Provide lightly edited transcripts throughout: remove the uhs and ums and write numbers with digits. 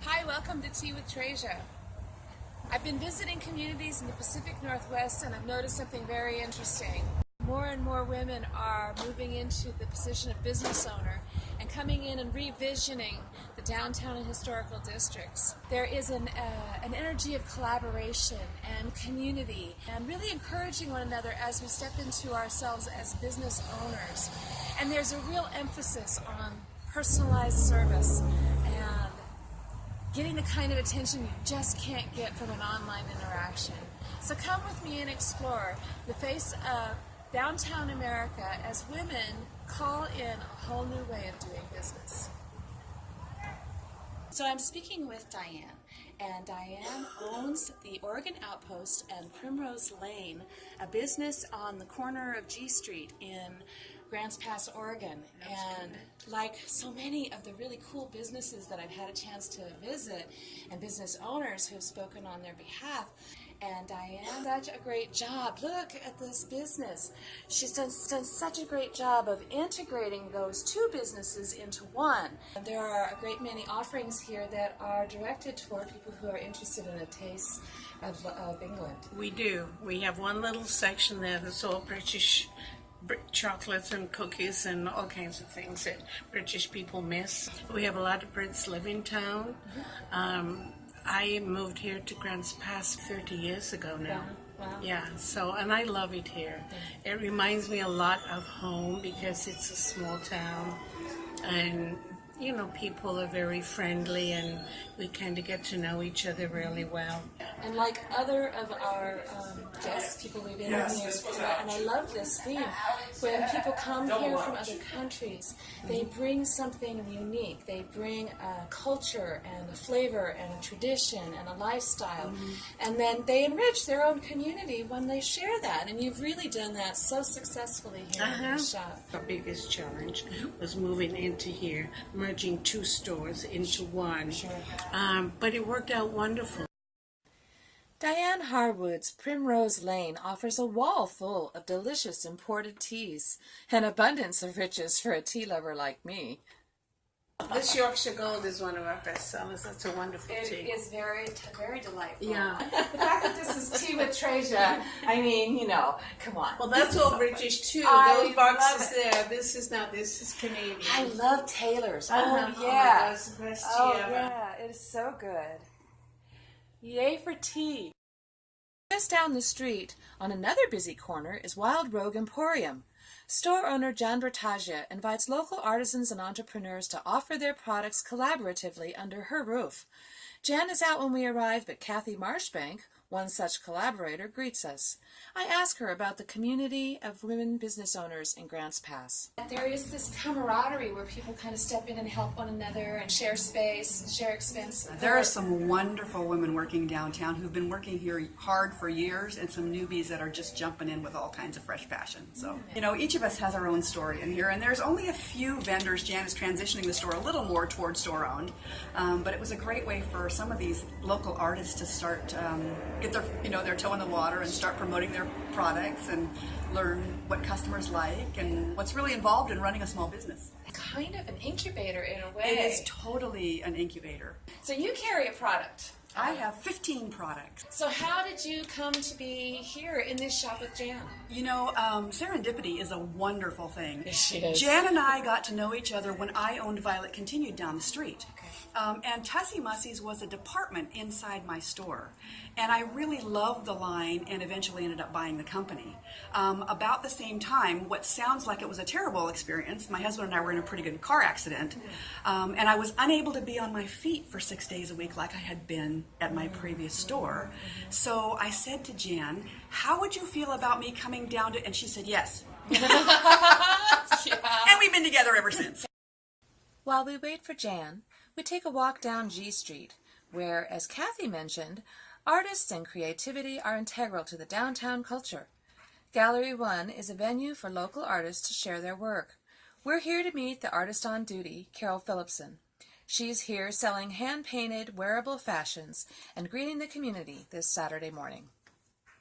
Hi, welcome to Tea with Treasure. I've been visiting communities in the Pacific Northwest and I've noticed something very interesting. More and more women are moving into the position of business owner and coming in and revisioning the downtown and historical districts. There is an energy of collaboration and community and really encouraging one another as we step into ourselves as business owners. And there's a real emphasis on personalized service and getting the kind of attention you just can't get from an online interaction. So come with me and explore the face of downtown America as women call in a whole new way of doing business. So I'm speaking with Diane, and Diane owns the Oregon Outpost and Primrose Lane, a business on the corner of G Street in Grants Pass, Oregon. And like so many of the really cool businesses that I've had a chance to visit and business owners who have spoken on their behalf, and Diane does such a great job. Look at this business. She's done such a great job of integrating those two businesses into one. And there are a great many offerings here that are directed toward people who are interested in a taste of England. We do. We have one little section there that's all British chocolates and cookies and all kinds of things that British people miss. We have a lot of Brits live in town. I moved here to Grants Pass 30 years ago now. Wow. Yeah, and I love it here. It reminds me a lot of home because it's a small town and people are very friendly and we kind of get to know each other really well. And like other of our guests, people we've interviewed, and I love this theme, when people come here from other countries, they bring something unique. They bring a culture and a flavor and a tradition and a lifestyle, and then they enrich their own community when they share that. And you've really done that so successfully here in the shop. Our biggest challenge was moving into here, merging two stores into one. Sure. But it worked out wonderful. Diane Harwood's Primrose Lane offers a wall full of delicious imported teas, an abundance of riches for a tea lover like me. This Yorkshire Gold is one of our best sellers. That's a wonderful tea. It is very, very delightful. Yeah. The fact that this is Tea with Treasure, I mean, come on. Well, that's all British too. Those boxes there. This is Canadian. I love Taylor's. Oh yeah. That's the best tea Oh, ever. yeah. It is so good. Yay for tea. Just down the street, on another busy corner, is Wild Rogue Emporium. Store owner Jan Bertagia invites local artisans and entrepreneurs to offer their products collaboratively under her roof. Jan is out when we arrive, but Kathy Marshbank, one such collaborator, greets us. I ask her about the community of women business owners in Grants Pass. There is this camaraderie where people kind of step in and help one another and share space and share expenses. There are some wonderful women working downtown who've been working here hard for years, and some newbies that are just jumping in with all kinds of fresh passion. So, each of us has our own story in here, and there's only a few vendors. Jan is transitioning the store a little more towards store-owned, but it was a great way for some of these local artists to start get their toe in the water and start promoting their products and learn what customers like and what's really involved in running a small business. Kind of an incubator in a way. It is totally an incubator. So you carry a product. I have 15 products. So how did you come to be here in this shop with Jan? Serendipity is a wonderful thing. Yes, she is. Jan and I got to know each other when I owned Violet Continued down the street. Okay. And Tussie Mussie's was a department inside my store. And I really loved the line and eventually ended up buying the company. About the same time, what sounds like it was a terrible experience, my husband and I were in a pretty good car accident, and I was unable to be on my feet for 6 days a week like I had been at my previous store. So I said to Jan, how would you feel about me coming down to, and she said yes. Yeah. And we've been together ever since. While we wait for Jan, we take a walk down G Street, where, as Kathy mentioned, artists and creativity are integral to the downtown culture. Gallery 1 is a venue for local artists to share their work. We're here to meet the artist on duty, Carol Phillipson. She's here selling hand-painted, wearable fashions and greeting the community this Saturday morning.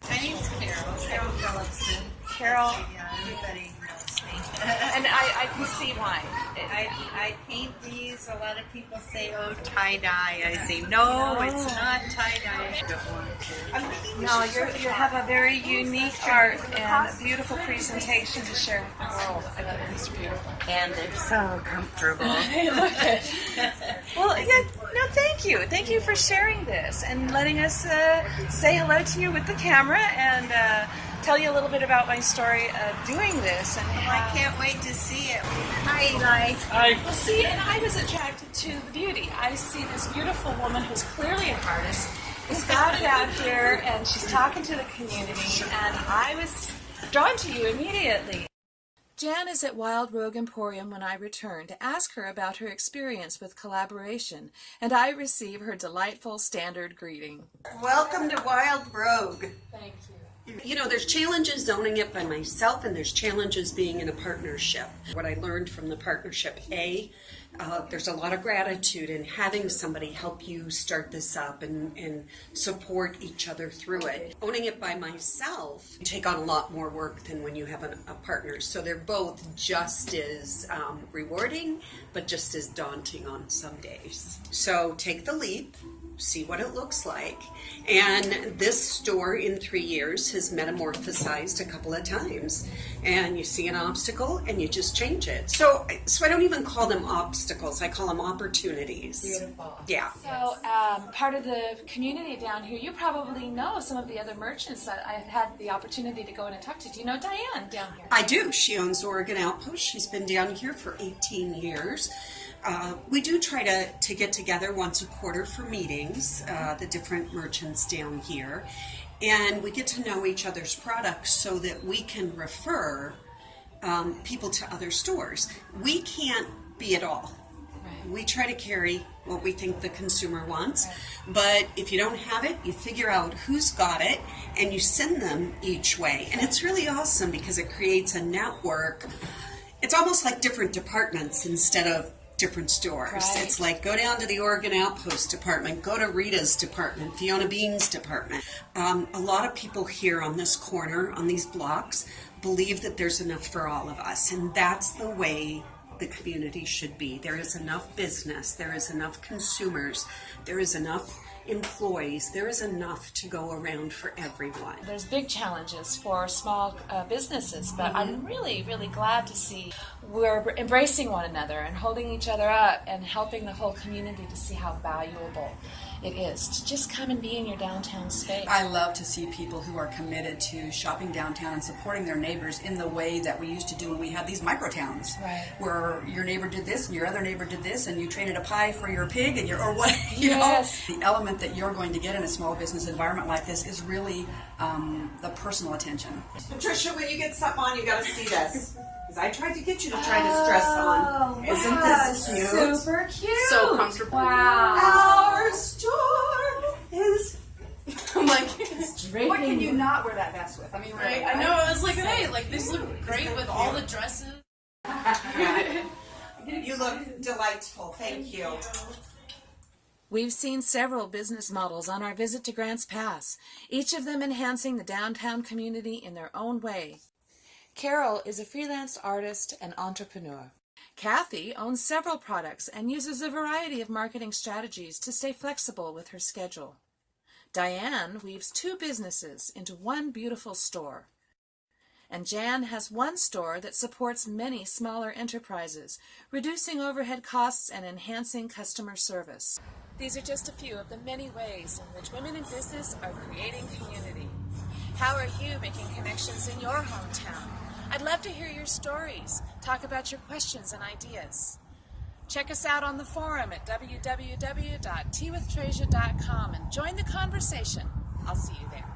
My name's Carol Phillipson. Carol, everybody knows And I can see why. I paint these. A lot of people say, "Oh, tie-dye." I say, "No, it's not tie-dye." I don't want to. No, you have a very unique art and a beautiful presentation to share with the world. I think it's beautiful. And they're so comfortable. Well, yeah, no, thank you. Thank you for sharing this and letting us say hello to you with the camera and tell you a little bit about my story of doing this. And I can't wait to see it. Hi. well, see, and I was attracted to the beauty. I see this beautiful woman who's clearly an artist, who's got it out here, and she's talking to the community, and I was drawn to you immediately. Jan is at Wild Rogue Emporium when I return to ask her about her experience with collaboration, and I receive her delightful standard greeting. Welcome to Wild Rogue. Thank you. You know, there's challenges owning it by myself, and there's challenges being in a partnership. What I learned from the partnership, there's a lot of gratitude in having somebody help you start this up and support each other through it. Owning it by myself, you take on a lot more work than when you have a partner. So they're both just as rewarding, but just as daunting on some days. So take the leap. See what it looks like. And this store in 3 years has metamorphosized a couple of times. And you see an obstacle and you just change it. So I don't even call them obstacles. I call them opportunities. Beautiful. Yeah. So, part of the community down here, you probably know some of the other merchants that I've had the opportunity to go in and talk to. Do you know Diane down here? I do. She owns Oregon Outpost. She's been down here for 18 years. We do try to get together once a quarter for meetings, the different merchants down here, and we get to know each other's products so that we can refer people to other stores. We can't be it all. Right. We try to carry what we think the consumer wants, but if you don't have it, you figure out who's got it and you send them each way. And it's really awesome because it creates a network. It's almost like different departments instead of different stores. Right. It's like go down to the Oregon Outpost department, go to Rita's department, Fiona Bean's department. A lot of people here on this corner, on these blocks, believe that there's enough for all of us, and that's the way the community should be. There is enough business, there is enough consumers, there is enough employees, there is enough to go around for everyone. There's big challenges for small businesses, but I'm really, really glad to see we're embracing one another and holding each other up and helping the whole community to see how valuable it is to just come and be in your downtown space. I love to see people who are committed to shopping downtown and supporting their neighbors in the way that we used to do when we had these microtowns, Right. where your neighbor did this and your other neighbor did this, and you traded a pie for your pig, and or what Yes. know. The element that you're going to get in a small business environment like this is really the personal attention. Patricia, when you get something on, you gotta see this. Because I tried to get you to try this dress on. Isn't this cute? Super cute. So comfortable. Wow. Our store is. I'm like, What can you not wear that vest with? I mean, really, I know, I was like, hey, like these look great with all the dresses. you look delightful. Thank you. We've seen several business models on our visit to Grants Pass, each of them enhancing the downtown community in their own way. Carol is a freelance artist and entrepreneur. Kathy owns several products and uses a variety of marketing strategies to stay flexible with her schedule. Diane weaves 2 businesses into one beautiful store. And Jan has one store that supports many smaller enterprises, reducing overhead costs and enhancing customer service. These are just a few of the many ways in which women in business are creating community. How are you making connections in your hometown? I'd love to hear your stories. Talk about your questions and ideas. Check us out on the forum at www.teawithtreasure.com and join the conversation. I'll see you there.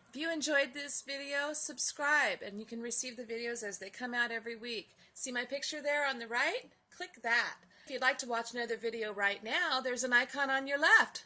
If you enjoyed this video, subscribe and you can receive the videos as they come out every week. See my picture there on the right? Click that. If you'd like to watch another video right now, there's an icon on your left.